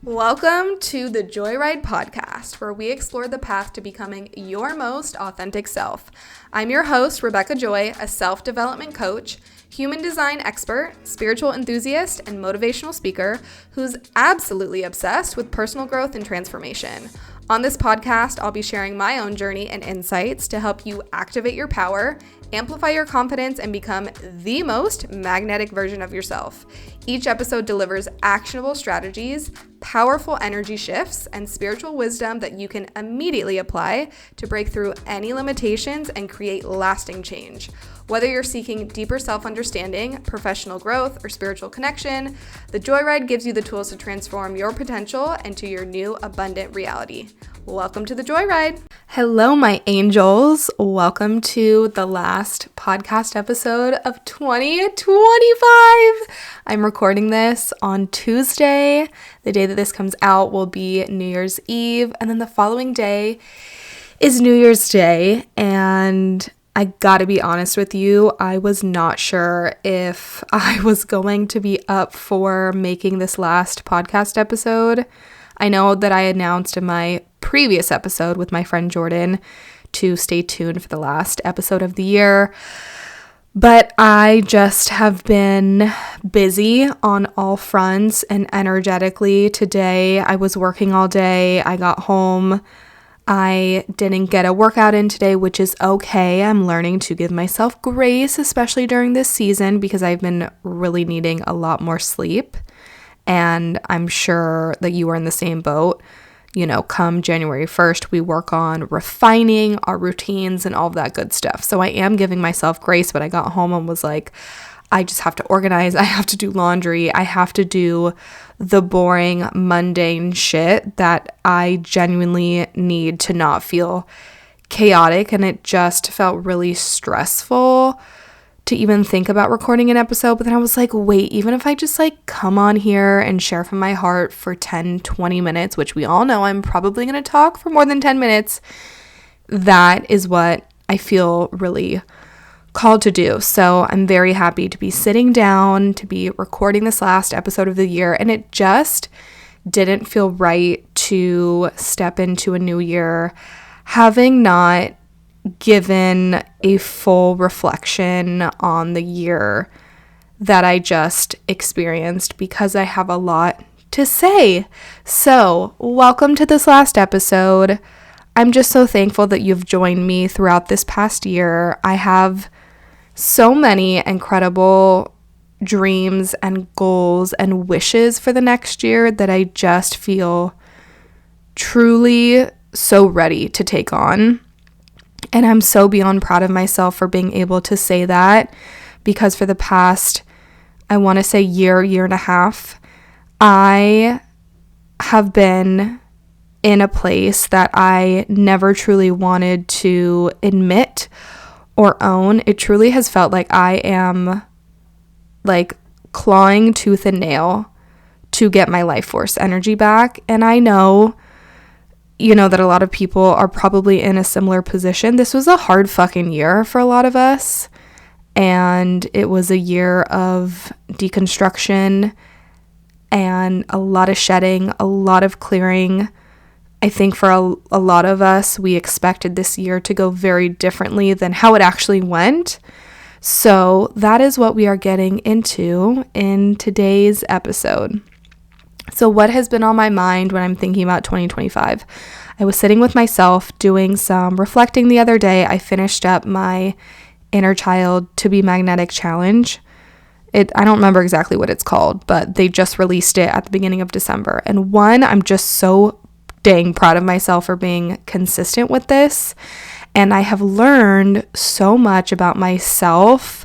Welcome to the Joyride podcast, where we explore the path to becoming your most authentic self. I'm your host, Rebecca Joy, a self-development coach, human design expert, spiritual enthusiast, and motivational speaker who's absolutely obsessed with personal growth and transformation. On this podcast, I'll be sharing my own journey and insights to help you activate your power, amplify your confidence, and become the most magnetic version of yourself. Each episode delivers actionable strategies, powerful energy shifts, and spiritual wisdom that you can immediately apply to break through any limitations and create lasting change. Whether you're seeking deeper self-understanding, professional growth, or spiritual connection, the Joyride gives you the tools to transform your potential into your new abundant reality. Welcome to the Joyride. Hello, my angels. Welcome to the last podcast episode of 2025. I'm recording this on Tuesday. The day that this comes out will be New Year's Eve, and then the following day is New Year's Day, and I gotta be honest with you, I was not sure if I was going to be up for making this last podcast episode. I know that I announced in my previous episode with my friend Jordan to stay tuned for the last episode of the year, but I just have been busy on all fronts, and energetically today I was working all day. I got home. I didn't get a workout in today, which is okay. I'm learning to give myself grace, especially during this season, because I've been really needing a lot more sleep. And I'm sure that you are in the same boat. You know, come January 1st, we work on refining our routines and all of that good stuff. So I am giving myself grace, but I got home and was like, I just have to organize. I have to do laundry. I have to do the boring, mundane shit that I genuinely need to not feel chaotic. And it just felt really stressful to even think about recording an episode. But then I was like, wait, even if I just come on here and share from my heart for 10, 20 minutes, which we all know I'm probably going to talk for more than 10 minutes, that is what I feel really called to do. So I'm very happy to be sitting down, to be recording this last episode of the year, and it just didn't feel right to step into a new year having not given a full reflection on the year that I just experienced, because I have a lot to say. So welcome to this last episode. I'm just so thankful that you've joined me throughout this past year. I have so many incredible dreams and goals and wishes for the next year that I just feel truly so ready to take on. And I'm so beyond proud of myself for being able to say that, because for the past, I want to say year and a half, I have been in a place that I never truly wanted to admit or own. It truly has felt like I am clawing tooth and nail to get my life force energy back. And I know, that a lot of people are probably in a similar position. This was a hard fucking year for a lot of us. And it was a year of deconstruction and a lot of shedding, a lot of clearing. I think for a lot of us, we expected this year to go very differently than how it actually went. So that is what we are getting into in today's episode. So what has been on my mind when I'm thinking about 2025? I was sitting with myself doing some reflecting the other day. I finished up my Inner Child to Be Magnetic challenge. I don't remember exactly what it's called, but they just released it at the beginning of December. And I'm just so dang proud of myself for being consistent with this. And I have learned so much about myself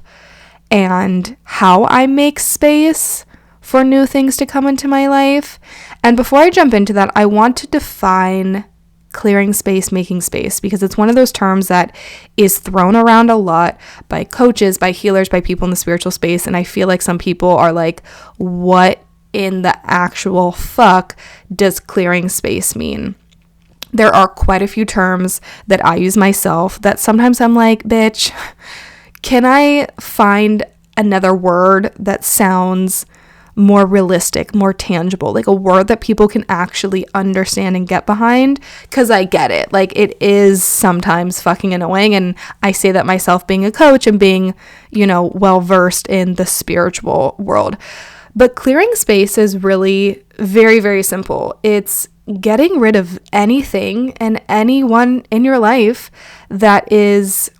and how I make space for new things to come into my life. And before I jump into that, I want to define clearing space, making space, because it's one of those terms that is thrown around a lot by coaches, by healers, by people in the spiritual space. And I feel like some people are like, what in the actual fuck does clearing space mean? There are quite a few terms that I use myself that sometimes I'm like, bitch, can I find another word that sounds more realistic, more tangible, like a word that people can actually understand and get behind, because I get it. Like, it is sometimes fucking annoying, and I say that myself being a coach and being, well versed in the spiritual world. But clearing space is really very, very simple. It's getting rid of anything and anyone in your life that is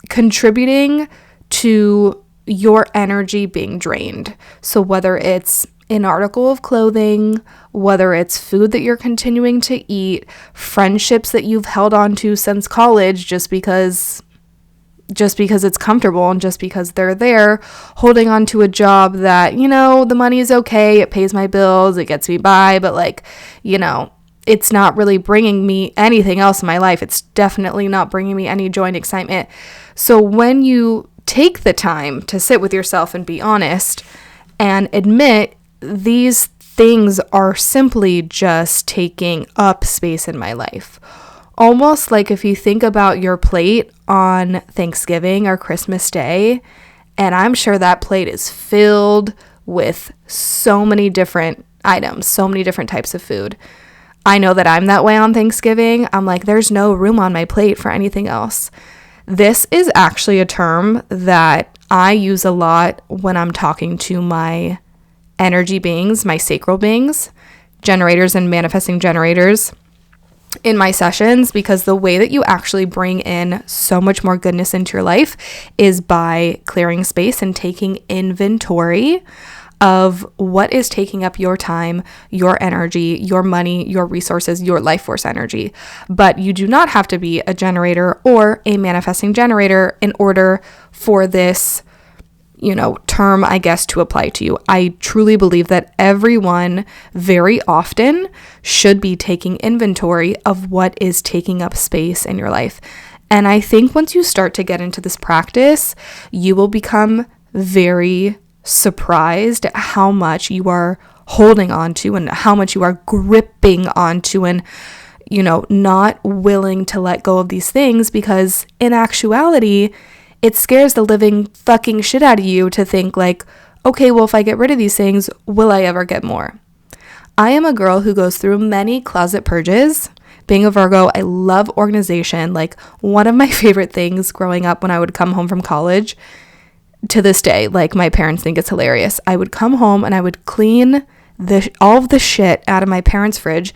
contributing to your energy being drained. So whether it's an article of clothing, whether it's food that you're continuing to eat, friendships that you've held on to since college just because it's comfortable and just because they're there, holding on to a job that, the money is okay, it pays my bills, it gets me by, but it's not really bringing me anything else in my life. It's definitely not bringing me any joy and excitement. So when you take the time to sit with yourself and be honest and admit these things are simply just taking up space in my life. Almost like if you think about your plate on Thanksgiving or Christmas Day, and I'm sure that plate is filled with so many different items, so many different types of food. I know that I'm that way on Thanksgiving. I'm like, there's no room on my plate for anything else. This is actually a term that I use a lot when I'm talking to my energy beings, my sacral beings, generators and manifesting generators in my sessions, because the way that you actually bring in so much more goodness into your life is by clearing space and taking inventory of what is taking up your time, your energy, your money, your resources, your life force energy. But you do not have to be a generator or a manifesting generator in order for this, term, I guess, to apply to you. I truly believe that everyone very often should be taking inventory of what is taking up space in your life. And I think once you start to get into this practice, you will become very surprised at how much you are holding on to and how much you are gripping onto and, not willing to let go of these things, because in actuality, it scares the living fucking shit out of you to think like, okay, well, if I get rid of these things, will I ever get more? I am a girl who goes through many closet purges. Being a Virgo, I love organization. Like, one of my favorite things growing up when I would come home from college, to this day, like, my parents think it's hilarious. I would come home and I would clean all of the shit out of my parents' fridge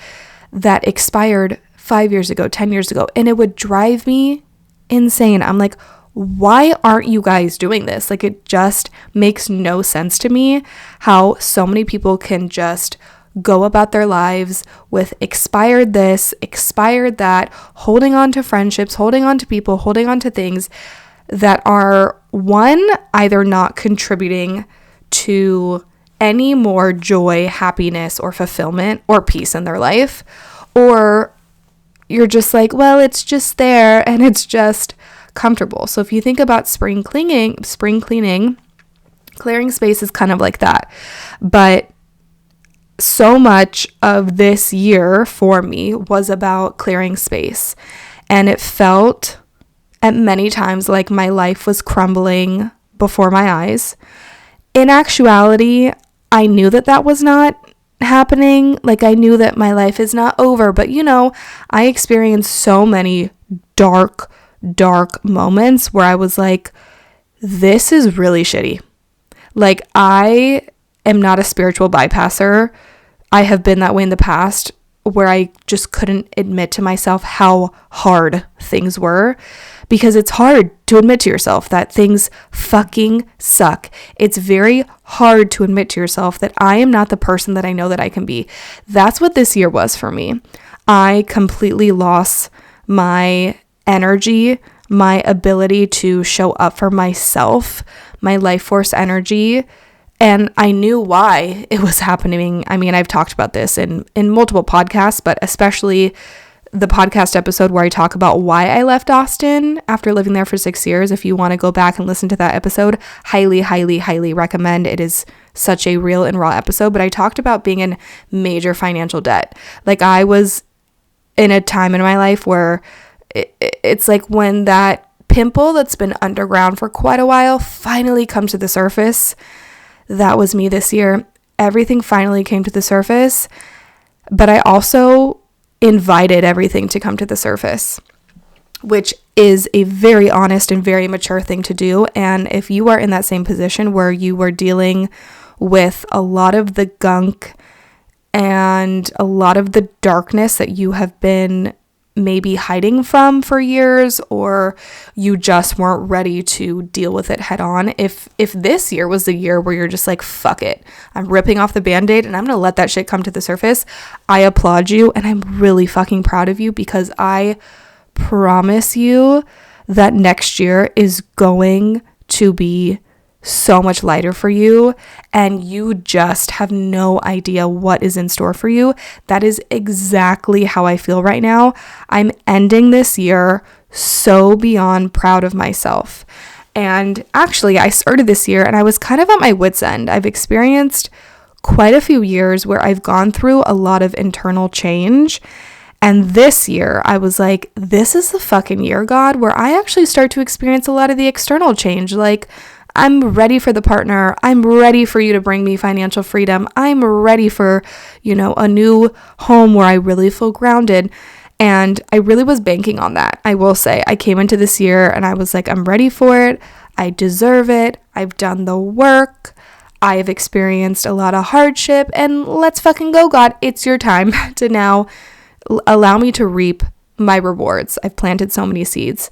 that expired 5 years ago, 10 years ago. And it would drive me insane. I'm like, why aren't you guys doing this? Like, it just makes no sense to me how so many people can just go about their lives with expired this, expired that, holding on to friendships, holding on to people, holding on to things that are, one, either not contributing to any more joy, happiness, or fulfillment or peace in their life, or you're just like, well, it's just there and it's just comfortable. So if you think about spring cleaning, clearing space is kind of like that. But so much of this year for me was about clearing space, and it felt at many times like my life was crumbling before my eyes. In actuality, I knew that was not happening. Like, I knew that my life is not over, but I experienced so many dark moments where I was like, this is really shitty. Like, I am not a spiritual bypasser. I have been that way in the past, where I just couldn't admit to myself how hard things were, because it's hard to admit to yourself that things fucking suck. It's very hard to admit to yourself that I am not the person that I know that I can be. That's what this year was for me. I completely lost my energy, my ability to show up for myself, my life force energy. And I knew why it was happening. I mean, I've talked about this in multiple podcasts, but especially the podcast episode where I talk about why I left Austin after living there for 6 years. If you want to go back and listen to that episode, highly, highly, highly recommend. It is such a real and raw episode. But I talked about being in major financial debt. Like, I was in a time in my life where it's like when that pimple that's been underground for quite a while finally comes to the surface. That was me this year. everything finally came to the surface, but I also invited everything to come to the surface, which is a very honest and very mature thing to do. And if you are in that same position where you were dealing with a lot of the gunk and a lot of the darkness that you have been maybe hiding from for years, or you just weren't ready to deal with it head on, if this year was the year where you're just like, fuck it, I'm ripping off the band-aid and I'm gonna let that shit come to the surface, I applaud you, and I'm really fucking proud of you, because I promise you that next year is going to be so much lighter for you, and you just have no idea what is in store for you. That is exactly how I feel right now. I'm ending this year so beyond proud of myself. And actually, I started this year and I was kind of at my wit's end. I've experienced quite a few years where I've gone through a lot of internal change. And this year, I was like, this is the fucking year, God, where I actually start to experience a lot of the external change. Like, I'm ready for the partner. I'm ready for you to bring me financial freedom. I'm ready for, a new home where I really feel grounded. And I really was banking on that. I will say, I came into this year and I was like, I'm ready for it. I deserve it. I've done the work. I've experienced a lot of hardship, and let's fucking go, God. It's your time to now allow me to reap my rewards. I've planted so many seeds.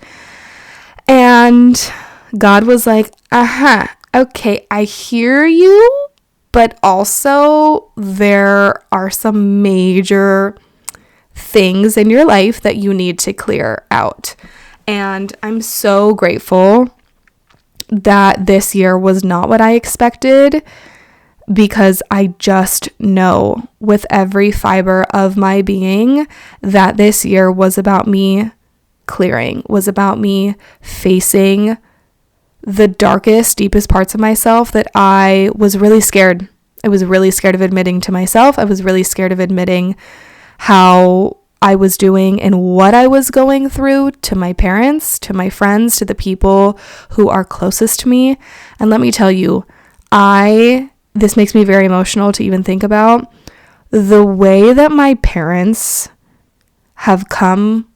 And God was like, okay, I hear you, but also there are some major things in your life that you need to clear out. And I'm so grateful that this year was not what I expected, because I just know with every fiber of my being that this year was about me clearing, was about me facing the darkest, deepest parts of myself that I was really scared. I was really scared of admitting to myself. I was really scared of admitting how I was doing and what I was going through to my parents, to my friends, to the people who are closest to me. And let me tell you, this makes me very emotional to even think about the way that my parents have come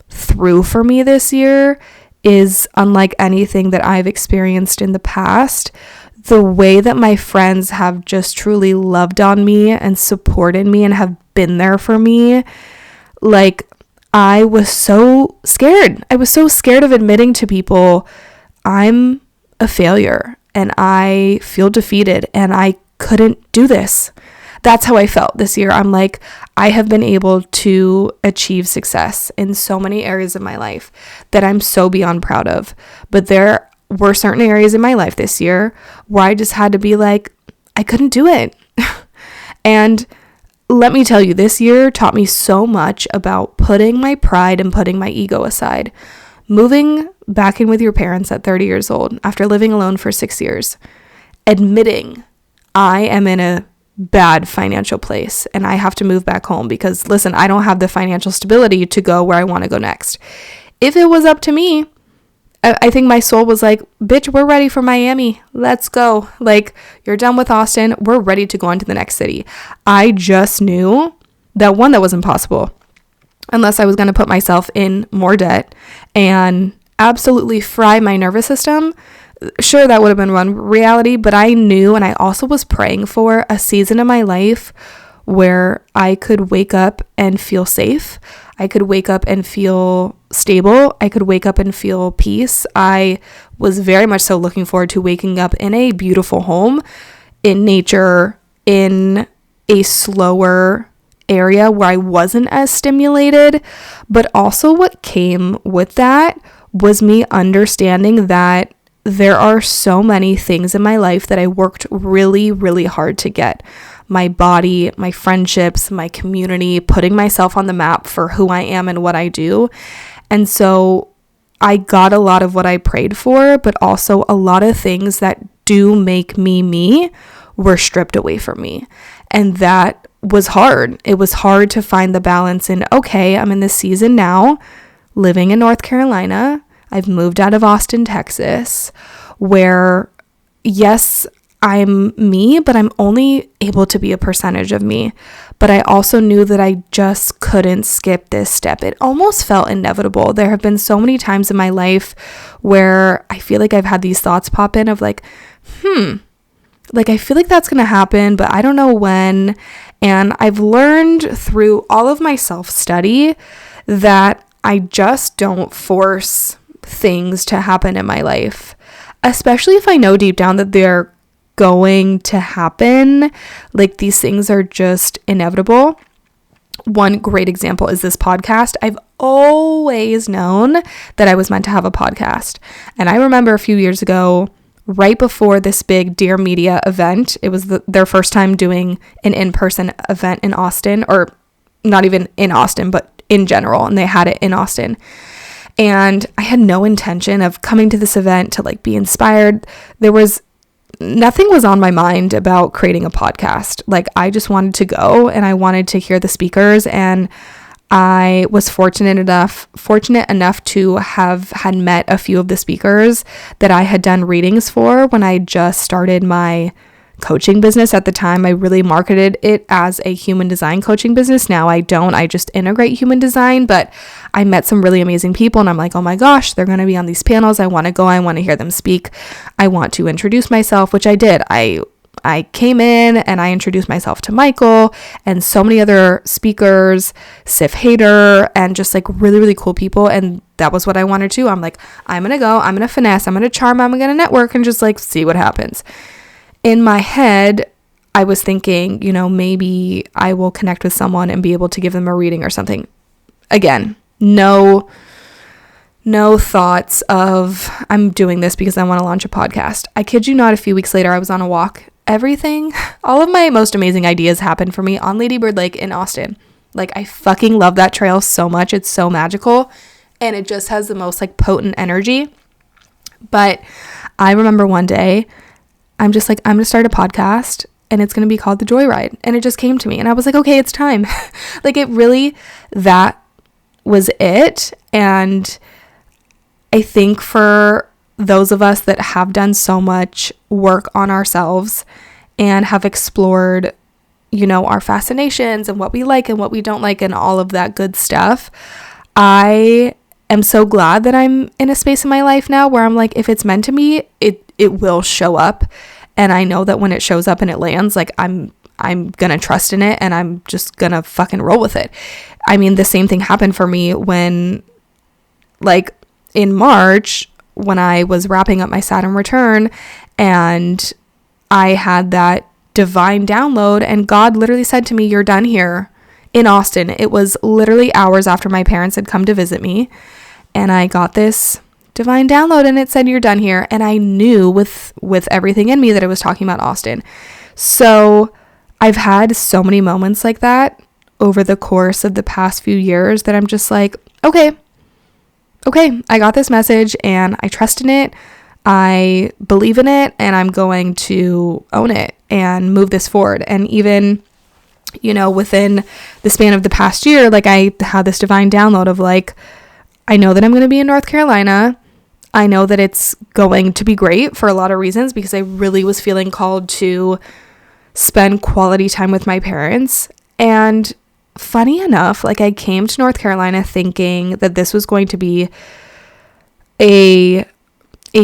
through for me this year is unlike anything that I've experienced in the past. The way that my friends have just truly loved on me and supported me and have been there for me. Like, I was so scared. I was so scared of admitting to people I'm a failure and I feel defeated and I couldn't do this. That's how I felt this year. I'm like, I have been able to achieve success in so many areas of my life that I'm so beyond proud of. But there were certain areas in my life this year where I just had to be like, I couldn't do it. And let me tell you, this year taught me so much about putting my pride and putting my ego aside. Moving back in with your parents at 30 years old after living alone for 6 years, admitting I am in a bad financial place and I have to move back home because, listen, I don't have the financial stability to go where I want to go next. If it was up to me, I think my soul was like, bitch, we're ready for Miami. Let's go. Like, you're done with Austin. We're ready to go on to the next city. I just knew that that was impossible unless I was going to put myself in more debt and absolutely fry my nervous system. Sure, that would have been one reality, but I knew, and I also was praying for a season of my life where I could wake up and feel safe. I could wake up and feel stable. I could wake up and feel peace. I was very much so looking forward to waking up in a beautiful home, in nature, in a slower area where I wasn't as stimulated. But also what came with that was me understanding that there are so many things in my life that I worked really, really hard to get. My body, my friendships, my community, putting myself on the map for who I am and what I do. And so I got a lot of what I prayed for, but also a lot of things that do make me me were stripped away from me. And that was hard. It was hard to find the balance in, okay, I'm in this season now, living in North Carolina. I've moved out of Austin, Texas, where, yes, I'm me, but I'm only able to be a percentage of me. But I also knew that I just couldn't skip this step. It almost felt inevitable. There have been so many times in my life where I feel like I've had these thoughts pop in of like, like I feel like that's going to happen, but I don't know when. And I've learned through all of my self-study that I just don't force things to happen in my life, especially if I know deep down that they're going to happen. Like these things are just inevitable. One great example is this podcast. I've always known that I was meant to have a podcast. And I remember a few years ago, right before this big Dear Media event, it was their first time doing an in-person event in Austin, or not even in Austin, but in general. And they had it in Austin. And I had no intention of coming to this event to like be inspired. Nothing was on my mind about creating a podcast. Like I just wanted to go and I wanted to hear the speakers, and I was fortunate enough to have had met a few of the speakers that I had done readings for when I just started my coaching business. At the time, I really marketed it as a human design coaching business. Now I don't. I just integrate human design, but I met some really amazing people and I'm like, oh my gosh, they're going to be on these panels. I want to go. I want to hear them speak. I want to introduce myself, which I did. I came in and I introduced myself to Michael and so many other speakers, Sif Hader, and just like really, really cool people. And that was what I wanted to. I'm like, I'm going to go, I'm going to finesse, I'm going to charm, I'm going to network and just like see what happens. In my head, I was thinking, maybe I will connect with someone and be able to give them a reading or something. Again, no thoughts of I'm doing this because I want to launch a podcast. I kid you not, a few weeks later, I was on a walk. All of my most amazing ideas happened for me on Lady Bird Lake in Austin. Like, I fucking love that trail so much. It's so magical. And it just has the most like potent energy. But I remember one day, I'm just like, I'm going to start a podcast and it's going to be called The Joyride. And it just came to me and I was like, okay, it's time. Like that was it. And I think for those of us that have done so much work on ourselves and have explored, our fascinations and what we like and what we don't like and all of that good stuff, I am so glad that I'm in a space in my life now where I'm like, if it's meant to be, it will show up. And I know that when it shows up and it lands, like I'm going to trust in it and I'm just going to fucking roll with it. I mean, the same thing happened for me when like in March, when I was wrapping up my Saturn return and I had that divine download and God literally said to me, you're done here in Austin. It was literally hours after my parents had come to visit me. And I got this divine download and it said, you're done here. And I knew with everything in me that it was talking about Austin. So I've had so many moments like that over the course of the past few years that I'm just like, okay, I got this message and I trust in it. I believe in it and I'm going to own it and move this forward. And even, within the span of the past year, like I had this divine download of like, I know that I'm going to be in North Carolina. I know that it's going to be great for a lot of reasons because I really was feeling called to spend quality time with my parents. And funny enough, like I came to North Carolina thinking that this was going to be a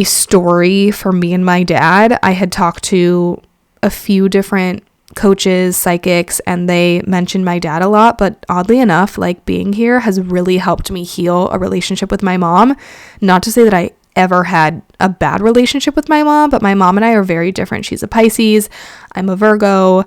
story for me and my dad. I had talked to a few different coaches, psychics, and they mentioned my dad a lot, but oddly enough, like being here has really helped me heal a relationship with my mom. Not to say that I ever had a bad relationship with my mom, but my mom and I are very different. She's a Pisces, I'm a Virgo.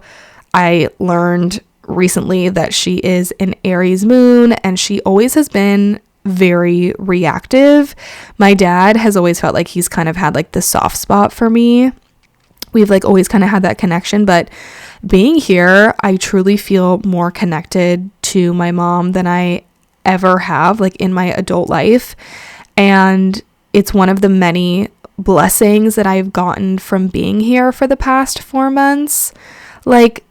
I learned recently that she is an Aries moon and she always has been very reactive. My dad has always felt like he's kind of had like the soft spot for me. We've like always kind of had that connection, but being here, I truly feel more connected to my mom than I ever have like in my adult life. And it's one of the many blessings that I've gotten from being here for the past 4 months. Like,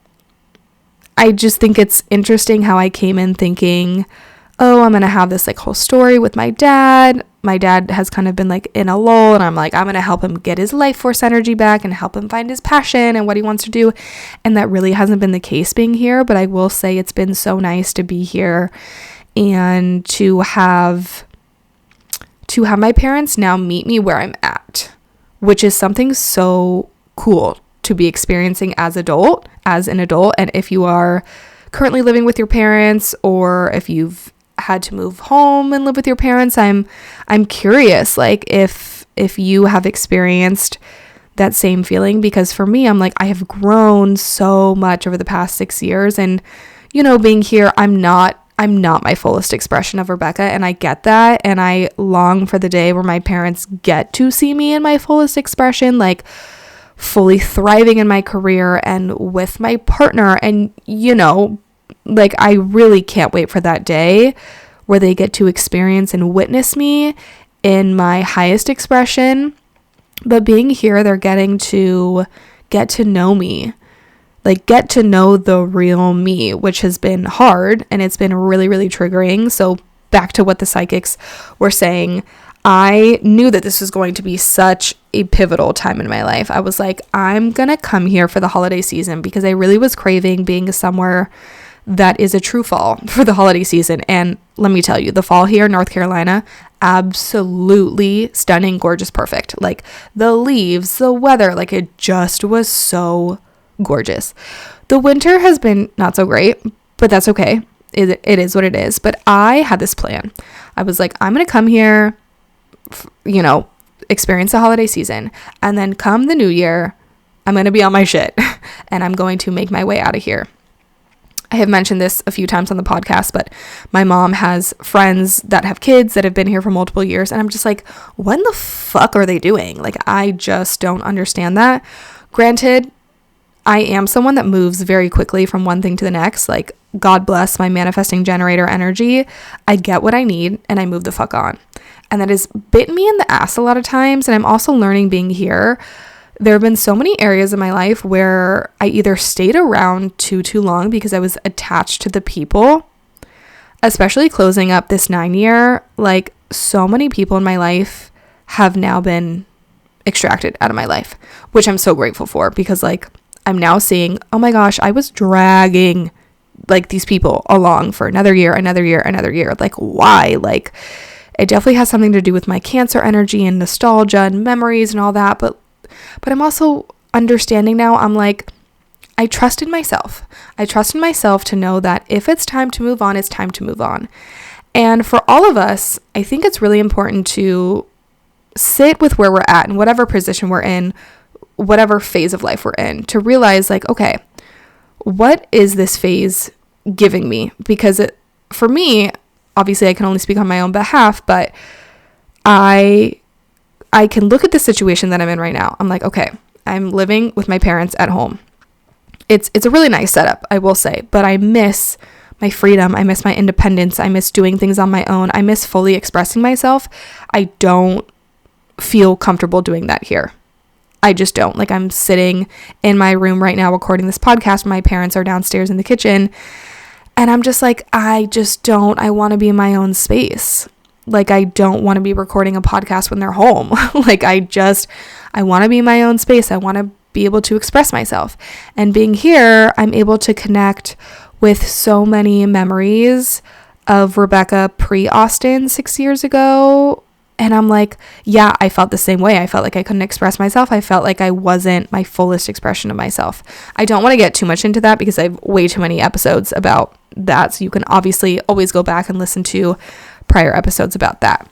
I just think it's interesting how I came in thinking, oh, I'm going to have this like whole story with my dad. my dad has kind of been like in a lull, and I'm like, I'm going to help him get his life force energy back and help him find his passion and what he wants to do. And that really hasn't been the case being here, but I will say it's been so nice to be here and to have my parents now meet me where I'm at, which is something so cool to be experiencing as an adult. And if you are currently living with your parents, or if you've had to move home and live with your parents, I'm curious, like if you have experienced that same feeling, because for me, I'm like, I have grown so much over the past 6 years, and being here, I'm not my fullest expression of Rebecca, and I get that, and I long for the day where my parents get to see me in my fullest expression, like fully thriving in my career and with my partner, and like I really can't wait for that day where they get to experience and witness me in my highest expression. But being here, they're getting to get to know me, like get to know the real me, which has been hard, and it's been really, really triggering. So back to what the psychics were saying, I knew that this was going to be such a pivotal time in my life. I was like, I'm going to come here for the holiday season because I really was craving being somewhere that is a true fall for the holiday season. And let me tell you, the fall here in North Carolina, absolutely stunning, gorgeous, perfect. Like the leaves, the weather, like it just was so gorgeous. The winter has been not so great, but that's okay. It is what it is. But I had this plan. I was like, I'm going to come here, experience the holiday season. And then come the new year, I'm going to be on my shit and I'm going to make my way out of here. I have mentioned this a few times on the podcast, but my mom has friends that have kids that have been here for multiple years. And I'm just like, what in the fuck are they doing? Like, I just don't understand that. Granted, I am someone that moves very quickly from one thing to the next. Like, God bless my manifesting generator energy. I get what I need and I move the fuck on. And that has bitten me in the ass a lot of times. And I'm also learning being here. There have been so many areas in my life where I either stayed around too long because I was attached to the people, especially closing up this 9-year. Like, so many people in my life have now been extracted out of my life, which I'm so grateful for, because like I'm now seeing, oh my gosh, I was dragging like these people along for another year. Like, why? Like, it definitely has something to do with my Cancer energy and nostalgia and memories and all that, but I'm also understanding now, I'm like, I trust in myself. I trust in myself to know that if it's time to move on, it's time to move on. And for all of us, I think it's really important to sit with where we're at in whatever position we're in, whatever phase of life we're in, to realize like, okay, what is this phase giving me? Because for me, obviously I can only speak on my own behalf, but I can look at the situation that I'm in right now. I'm like, okay, I'm living with my parents at home. It's a really nice setup, I will say, but I miss my freedom. I miss my independence. I miss doing things on my own. I miss fully expressing myself. I don't feel comfortable doing that here. I just don't. Like, I'm sitting in my room right now recording this podcast. My parents are downstairs in the kitchen, and I'm just like, I want to be in my own space. Like, I don't want to be recording a podcast when they're home. Like, I want to be in my own space. I want to be able to express myself. And being here, I'm able to connect with so many memories of Rebecca pre-Austin 6 years ago. And I'm like, yeah, I felt the same way. I felt like I couldn't express myself. I felt like I wasn't my fullest expression of myself. I don't want to get too much into that because I have way too many episodes about that. So you can obviously always go back and listen to prior episodes about that.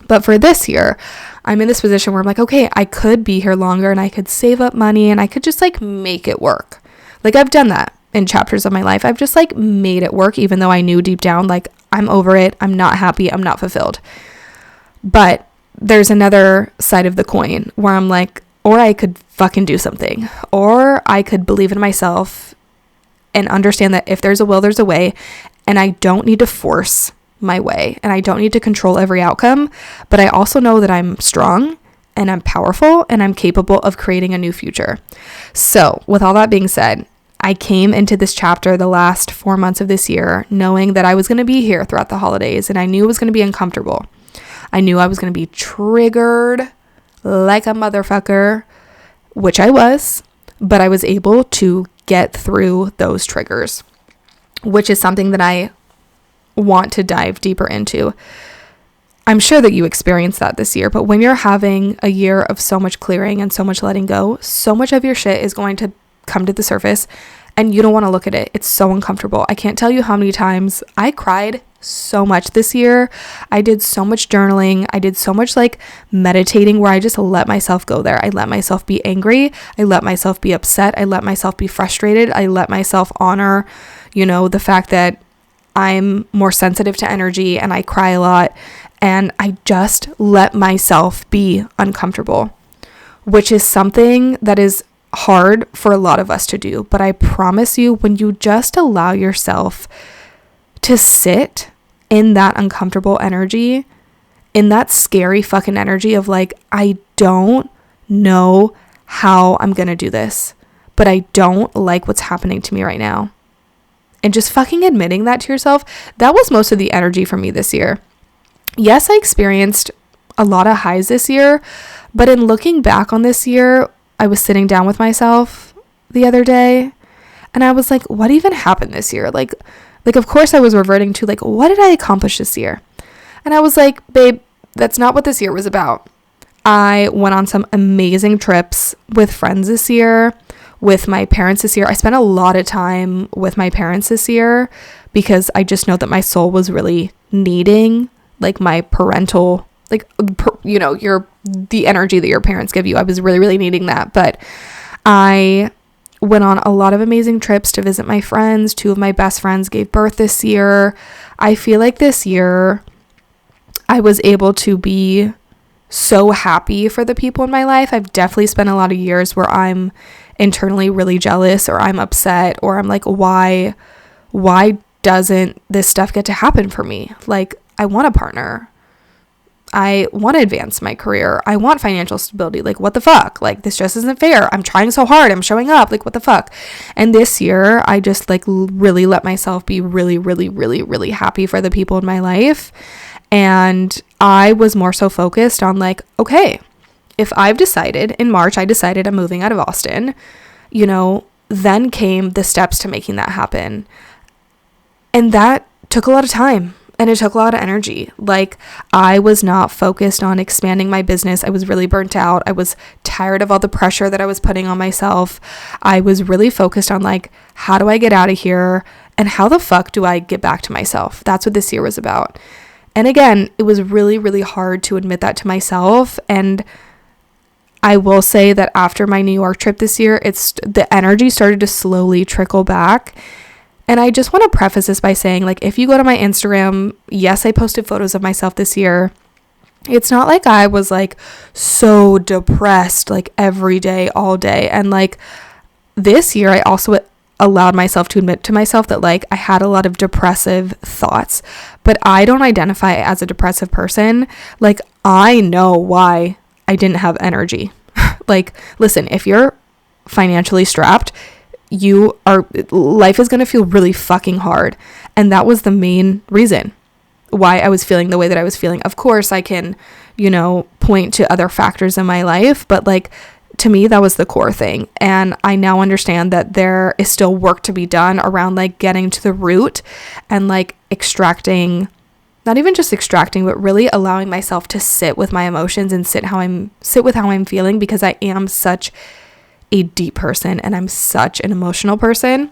But for this year, I'm in this position where I'm like, okay, I could be here longer and I could save up money and I could just like make it work. Like, I've done that in chapters of my life. I've just like made it work, even though I knew deep down, like, I'm over it. I'm not happy. I'm not fulfilled. But there's another side of the coin where I'm like, or I could fucking do something, or I could believe in myself and understand that if there's a will, there's a way, and I don't need to force my way and I don't need to control every outcome. But I also know that I'm strong and I'm powerful and I'm capable of creating a new future. So with all that being said, I came into this chapter the last 4 months of this year knowing that I was going to be here throughout the holidays, and I knew it was going to be uncomfortable. I knew I was going to be triggered like a motherfucker, which I was, but I was able to get through those triggers, which is something that I want to dive deeper into. I'm sure that you experienced that this year, but when you're having a year of so much clearing and so much letting go, so much of your shit is going to come to the surface and you don't want to look at it. It's so uncomfortable. I can't tell you how many times I cried so much this year. I did so much journaling. I did so much like meditating where I just let myself go there. I let myself be angry. I let myself be upset. I let myself be frustrated. I let myself honor, the fact that I'm more sensitive to energy and I cry a lot. And I just let myself be uncomfortable, which is something that is hard for a lot of us to do. But I promise you, when you just allow yourself to sit in that uncomfortable energy, in that scary fucking energy of like, I don't know how I'm going to do this, but I don't like what's happening to me right now. And just fucking admitting that to yourself, that was most of the energy for me this year. Yes, I experienced a lot of highs this year, but in looking back on this year, I was sitting down with myself the other day and I was like, what even happened this year? Like of course I was reverting to like, what did I accomplish this year? And I was like, babe, that's not what this year was about. I went on some amazing trips with friends this year, with my parents this year. I spent a lot of time with my parents this year because I just know that my soul was really needing like my parental, the energy that your parents give you. I was really, really needing that. But I went on a lot of amazing trips to visit my friends. 2 of my best friends gave birth this year. I feel like this year I was able to be so happy for the people in my life. I've definitely spent a lot of years where I'm internally really jealous or I'm upset or I'm like, why doesn't this stuff get to happen for me? Like, I want a partner. I want to advance my career. I want financial stability. Like, what the fuck? Like, this just isn't fair. I'm trying so hard. I'm showing up. Like, what the fuck? And this year, I just like really let myself be really, really, really, really happy for the people in my life. And I was more so focused on like, okay, if I've decided in March, I decided I'm moving out of Austin, then came the steps to making that happen. And that took a lot of time. And it took a lot of energy. Like, I was not focused on expanding my business. I was really burnt out. I was tired of all the pressure that I was putting on myself. I was really focused on like, how do I get out of here? And how the fuck do I get back to myself? That's what this year was about. And again, it was really, really hard to admit that to myself. And I will say that after my New York trip this year, the energy started to slowly trickle back. And I just want to preface this by saying, like, if you go to my Instagram, yes, I posted photos of myself this year. It's not like I was like so depressed like every day, all day. And like this year, I also allowed myself to admit to myself that like I had a lot of depressive thoughts, but I don't identify as a depressive person. Like, I know why I didn't have energy. Like, listen, if you're financially strapped, life is going to feel really fucking hard. And that was the main reason why I was feeling the way that I was feeling. Of course, I can, point to other factors in my life, but like, to me, that was the core thing. And I now understand that there is still work to be done around like getting to the root and like extracting, not even just extracting, but really allowing myself to sit with my emotions and sit with how I'm feeling, because I am such a deep person and I'm such an emotional person.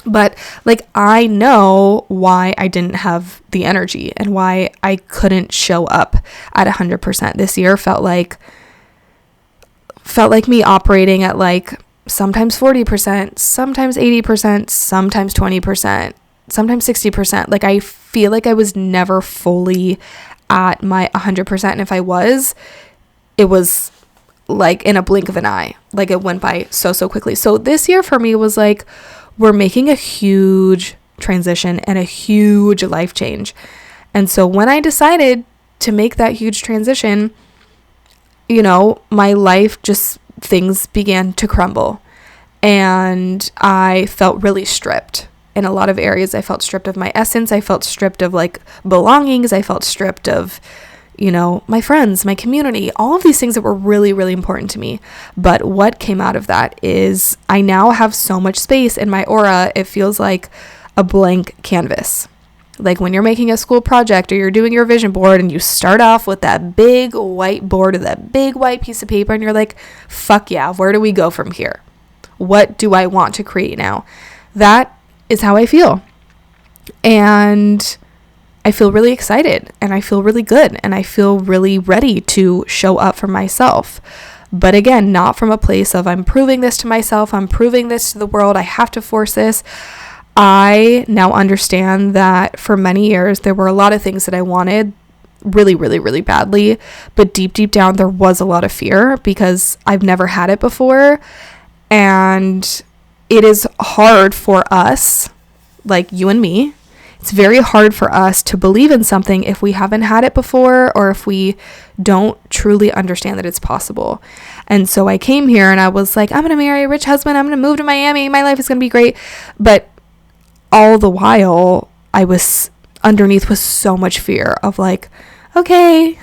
But like, I know why I didn't have the energy and why I couldn't show up at 100%. This year felt like me operating at like sometimes 40%, sometimes 80%, sometimes 20%, sometimes 60%. Like, I feel like I was never fully at my 100%. And if I was, it was like in a blink of an eye. Like, it went by so quickly. So this year for me was like, we're making a huge transition and a huge life change. And so when I decided to make that huge transition, my life, just things began to crumble. And I felt really stripped. In a lot of areas, I felt stripped of my essence. I felt stripped of like belongings. I felt stripped of, my friends, my community, all of these things that were really, really important to me. But what came out of that is I now have so much space in my aura. It feels like a blank canvas. Like when you're making a school project or you're doing your vision board and you start off with that big white board or that big white piece of paper and you're like, fuck yeah, where do we go from here? What do I want to create now? That is how I feel. And I feel really excited and I feel really good and I feel really ready to show up for myself. But again, not from a place of I'm proving this to myself, I'm proving this to the world, I have to force this. I now understand that for many years, there were a lot of things that I wanted really, really, really badly. But deep down, there was a lot of fear because I've never had it before. And it is hard for us, like you and me, it's very hard for us to believe in something if we haven't had it before or if we don't truly understand that it's possible. And so I came here and I was like, I'm going to marry a rich husband. I'm going to move to Miami. My life is going to be great. But all the while I was underneath with so much fear of like, okay,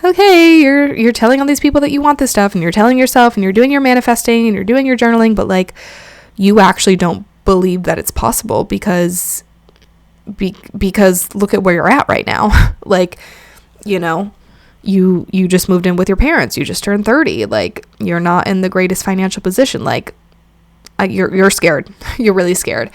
you're telling all these people that you want this stuff and you're telling yourself and you're doing your manifesting and you're doing your journaling, but like you actually don't believe that it's possible because look at where you're at right now. Like, you just moved in with your parents, you just turned 30, like you're not in the greatest financial position, like you're scared. You're really scared.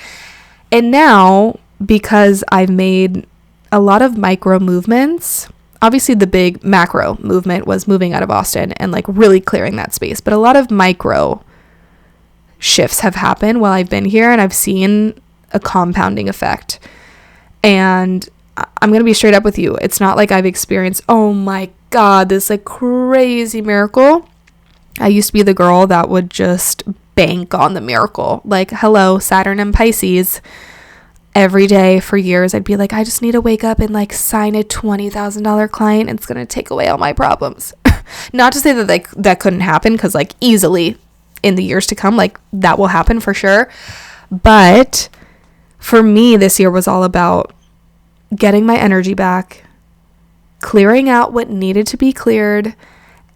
And now, because I've made a lot of micro movements, obviously the big macro movement was moving out of Austin and like really clearing that space. But a lot of micro shifts have happened while I've been here and I've seen a compounding effect. And I'm going to be straight up with you. It's not like I've experienced, oh my God, this like crazy miracle. I used to be the girl that would just bank on the miracle. Like, hello, Saturn and Pisces. Every day for years, I'd be like, I just need to wake up and like sign a $20,000 client. And it's going to take away all my problems. Not to say that like that couldn't happen, because like easily in the years to come, like that will happen for sure. But for me, this year was all about getting my energy back, clearing out what needed to be cleared,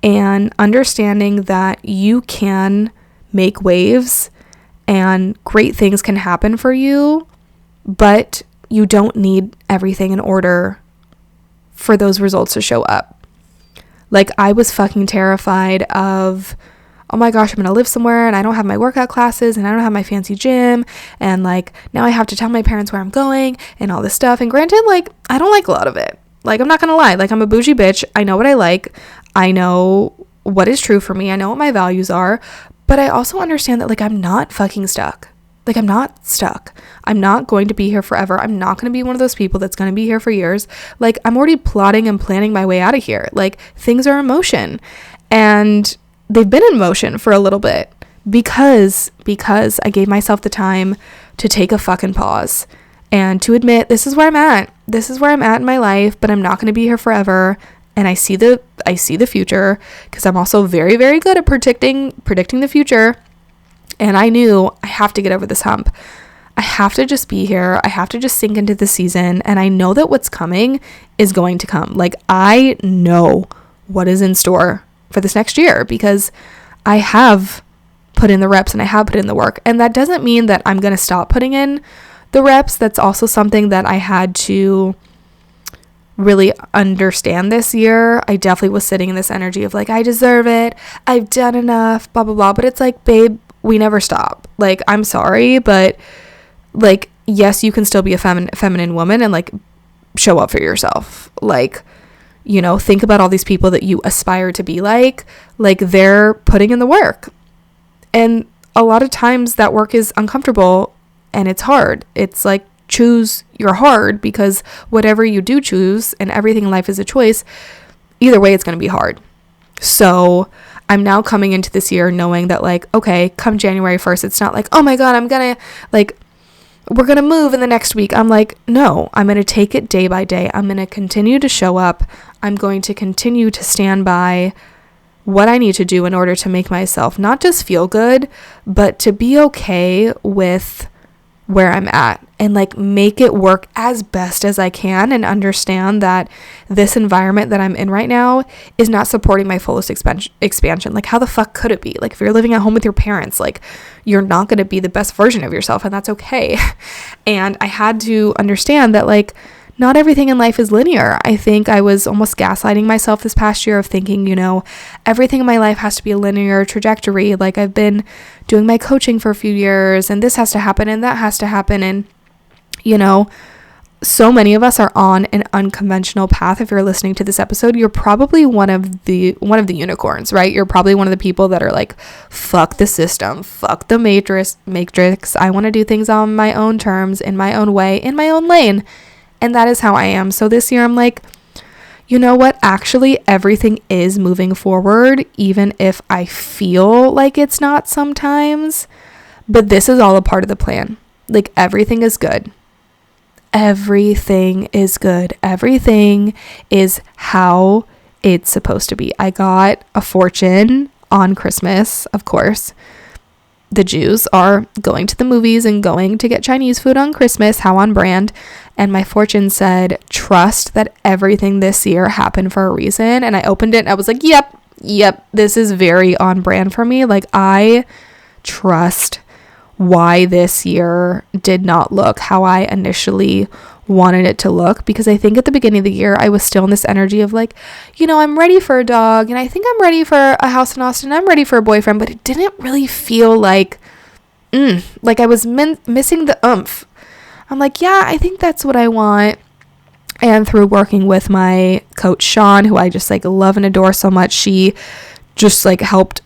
and understanding that you can make waves and great things can happen for you, but you don't need everything in order for those results to show up. Like, I was fucking terrified of, oh my gosh, I'm going to live somewhere and I don't have my workout classes and I don't have my fancy gym. And like, now I have to tell my parents where I'm going and all this stuff. And granted, like, I don't like a lot of it. Like, I'm not going to lie. Like, I'm a bougie bitch. I know what I like. I know what is true for me. I know what my values are. But I also understand that, like, I'm not fucking stuck. Like, I'm not stuck. I'm not going to be here forever. I'm not going to be one of those people that's going to be here for years. Like, I'm already plotting and planning my way out of here. Like, things are in motion. And they've been in motion for a little bit because I gave myself the time to take a fucking pause and to admit, this is where I'm at. This is where I'm at in my life, but I'm not going to be here forever. And I see the future, because I'm also very, very good at predicting the future. And I knew I have to get over this hump. I have to just be here. I have to just sink into the season. And I know that what's coming is going to come. Like, I know what is in store for this next year because I have put in the reps and I have put in the work. And that doesn't mean that I'm going to stop putting in the reps. That's also something that I had to really understand this year. I definitely was sitting in this energy of like, I deserve it. I've done enough, blah, blah, blah. But it's like, babe, we never stop. Like, I'm sorry, but like, yes, you can still be a feminine woman and like show up for yourself. Like, you know, think about all these people that you aspire to be like they're putting in the work. And a lot of times that work is uncomfortable and it's hard. It's like, choose your hard, because whatever you do choose, and everything in life is a choice, either way, it's going to be hard. So I'm now coming into this year knowing that, like, okay, come January 1st, it's not like, oh my God, I'm going to like, we're going to move in the next week. I'm like, no, I'm going to take it day by day. I'm going to continue to show up. I'm going to continue to stand by what I need to do in order to make myself not just feel good, but to be okay with where I'm at and like make it work as best as I can, and understand that this environment that I'm in right now is not supporting my fullest expansion. Like, how the fuck could it be? Like, if you're living at home with your parents, like, you're not going to be the best version of yourself, and that's okay. And I had to understand that, like, not everything in life is linear. I think I was almost gaslighting myself this past year of thinking, everything in my life has to be a linear trajectory. Like, I've been doing my coaching for a few years, and this has to happen and that has to happen. And, so many of us are on an unconventional path. If you're listening to this episode, you're probably one of the unicorns, right? You're probably one of the people that are like, fuck the system, fuck the matrix. I want to do things on my own terms, in my own way, in my own lane. And that is how I am. So this year I'm like, you know what? Actually, everything is moving forward, even if I feel like it's not sometimes. But this is all a part of the plan. Like, everything is good. Everything is good. Everything is how it's supposed to be. I got a fortune on Christmas, of course. The Jews are going to the movies and going to get Chinese food on Christmas. How on brand. And my fortune said, trust that everything this year happened for a reason. And I opened it and I was like, yep, this is very on brand for me. Like, I trust why this year did not look how I initially wanted it to look, because I think at the beginning of the year I was still in this energy of like, I'm ready for a dog, and I think I'm ready for a house in Austin, I'm ready for a boyfriend, but it didn't really feel like I was missing the oomph. I'm like, yeah, I think that's what I want. And through working with my coach Sean, who I just like love and adore so much, she just like helped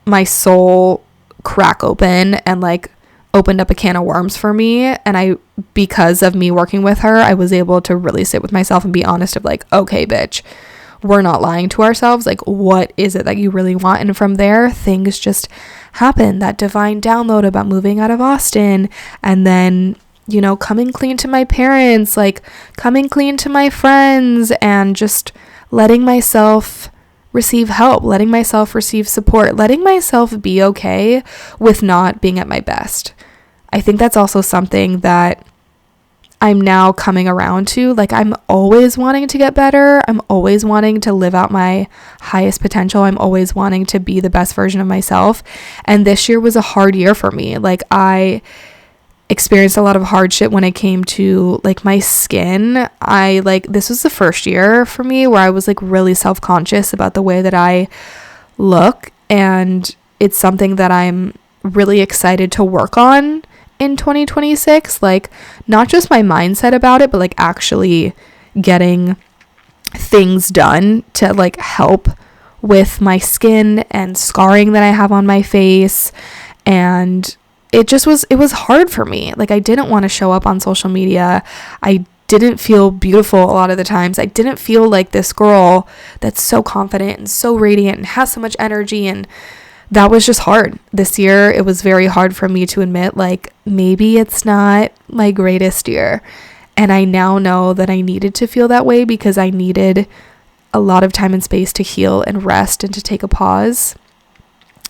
my soul crack open and like opened up a can of worms for me. And because of me working with her, I was able to really sit with myself and be honest of like, okay, bitch, we're not lying to ourselves. Like, what is it that you really want? And from there, things just happen. That divine download about moving out of Austin, and then, coming clean to my parents, like coming clean to my friends, and just letting myself receive help, letting myself receive support, letting myself be okay with not being at my best. I think that's also something that I'm now coming around to. Like, I'm always wanting to get better. I'm always wanting to live out my highest potential. I'm always wanting to be the best version of myself. And this year was a hard year for me. Like, I experienced a lot of hardship when it came to like my skin. This was the first year for me where I was like really self-conscious about the way that I look, and it's something that I'm really excited to work on in 2026. Like, not just my mindset about it, but like actually getting things done to like help with my skin and scarring that I have on my face. And it was hard for me. Like, I didn't want to show up on social media. I didn't feel beautiful a lot of the times. I didn't feel like this girl that's so confident and so radiant and has so much energy. And that was just hard. This year, it was very hard for me to admit, like, maybe it's not my greatest year. And I now know that I needed to feel that way, because I needed a lot of time and space to heal and rest and to take a pause.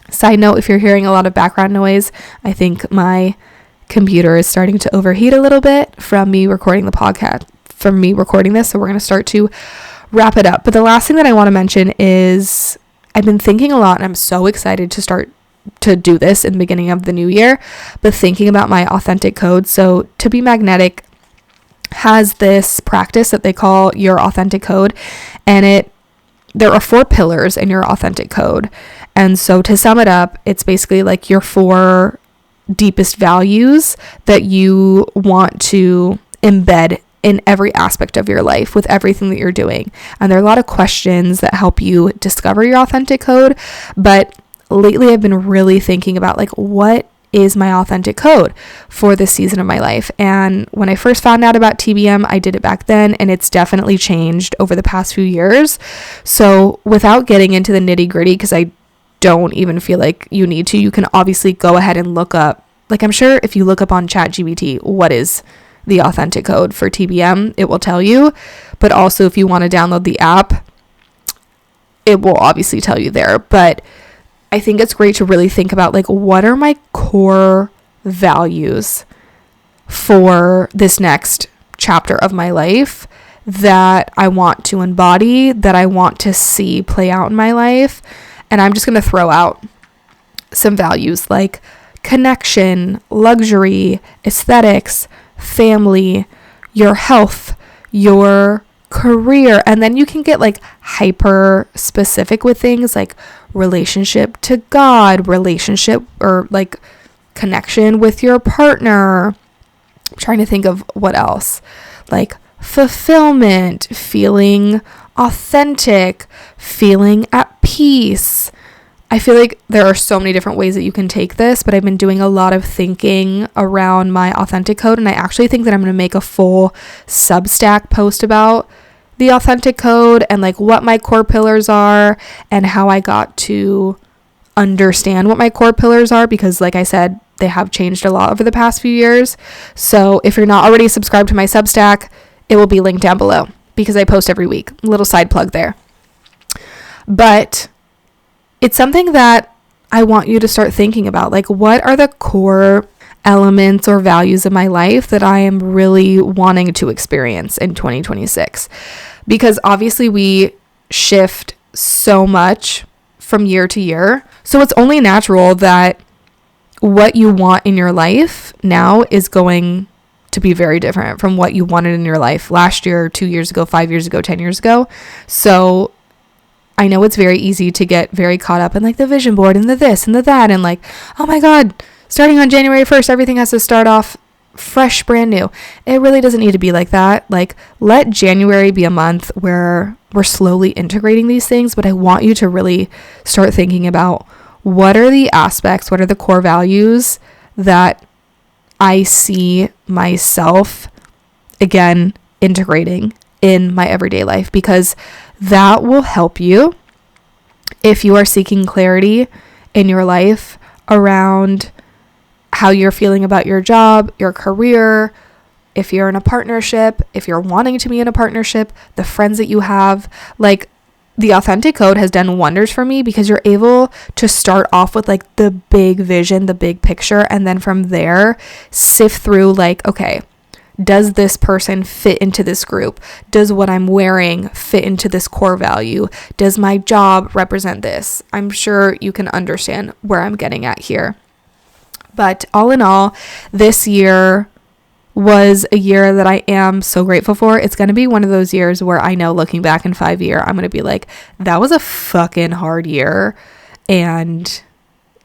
Side note, if you're hearing a lot of background noise, I think my computer is starting to overheat a little bit from me recording the podcast, from me recording this. So we're going to start to wrap it up. But the last thing that I want to mention is I've been thinking a lot, and I'm so excited to start to do this in the beginning of the new year, but thinking about my authentic code. So To Be Magnetic has this practice that they call your authentic code, and there are 4 pillars in your authentic code. And so to sum it up, it's basically like your 4 deepest values that you want to embed in every aspect of your life with everything that you're doing. And there are a lot of questions that help you discover your authentic code. But lately I've been really thinking about like, what is my authentic code for this season of my life? And when I first found out about TBM, I did it back then, and it's definitely changed over the past few years. So without getting into the nitty gritty, because I don't even feel like you need to, you can obviously go ahead and look up, like, I'm sure if you look up on ChatGPT, what is the authentic code for TBM, it will tell you. But also if you want to download the app, it will obviously tell you there. But I think it's great to really think about like, what are my core values for this next chapter of my life that I want to embody, that I want to see play out in my life. And I'm just going to throw out some values like connection, luxury, aesthetics, family, your health, your career. And then you can get like hyper specific with things like relationship to God, relationship or like connection with your partner. I'm trying to think of what else, like fulfillment, feeling authentic, feeling at peace. I feel like there are so many different ways that you can take this, but I've been doing a lot of thinking around my authentic code, and I actually think that I'm going to make a full Substack post about the authentic code and like what my core pillars are and how I got to understand what my core pillars are, because like I said, they have changed a lot over the past few years. So if you're not already subscribed to my Substack, it will be linked down below because I post every week. Little side plug there. But it's something that I want you to start thinking about. Like, what are the core elements or values of my life that I am really wanting to experience in 2026? Because obviously we shift so much from year to year. So it's only natural that what you want in your life now is going to be very different from what you wanted in your life last year, 2 years ago, 5 years ago, 10 years ago. So I know it's very easy to get very caught up in like the vision board and the this and the that and like, oh my God, starting on January 1st, everything has to start off fresh, brand new. It really doesn't need to be like that. Like, let January be a month where we're slowly integrating these things, but I want you to really start thinking about what are the aspects, what are the core values that I see myself, again, integrating in my everyday life, because that will help you if you are seeking clarity in your life around how you're feeling about your job, your career, if you're in a partnership, if you're wanting to be in a partnership, the friends that you have. Like, the authentic code has done wonders for me because you're able to start off with like the big vision, the big picture, and then from there sift through like, okay, does this person fit into this group? Does what I'm wearing fit into this core value? Does my job represent this? I'm sure you can understand where I'm getting at here. But all in all, this year was a year that I am so grateful for. It's going to be one of those years where I know looking back in 5 years, I'm going to be like, that was a fucking hard year. And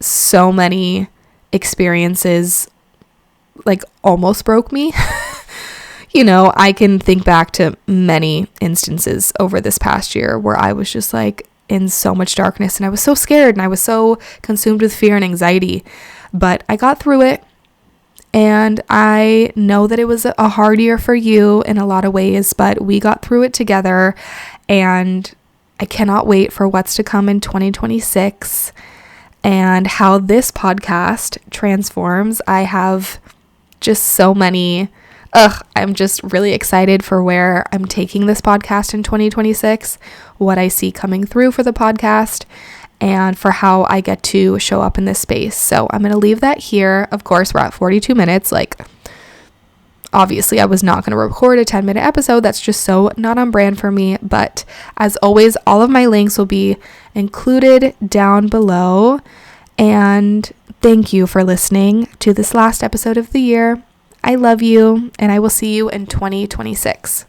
so many experiences like almost broke me. You know, I can think back to many instances over this past year where I was just like in so much darkness and I was so scared and I was so consumed with fear and anxiety. But I got through it, and I know that it was a hard year for you in a lot of ways, but we got through it together, and I cannot wait for what's to come in 2026 and how this podcast transforms. I have just so many I'm just really excited for where I'm taking this podcast in 2026, what I see coming through for the podcast, and for how I get to show up in this space. So I'm going to leave that here. Of course, we're at 42 minutes. Like, obviously, I was not going to record a 10-minute episode. That's just so not on brand for me. But as always, all of my links will be included down below. And thank you for listening to this last episode of the year. I love you, and I will see you in 2026.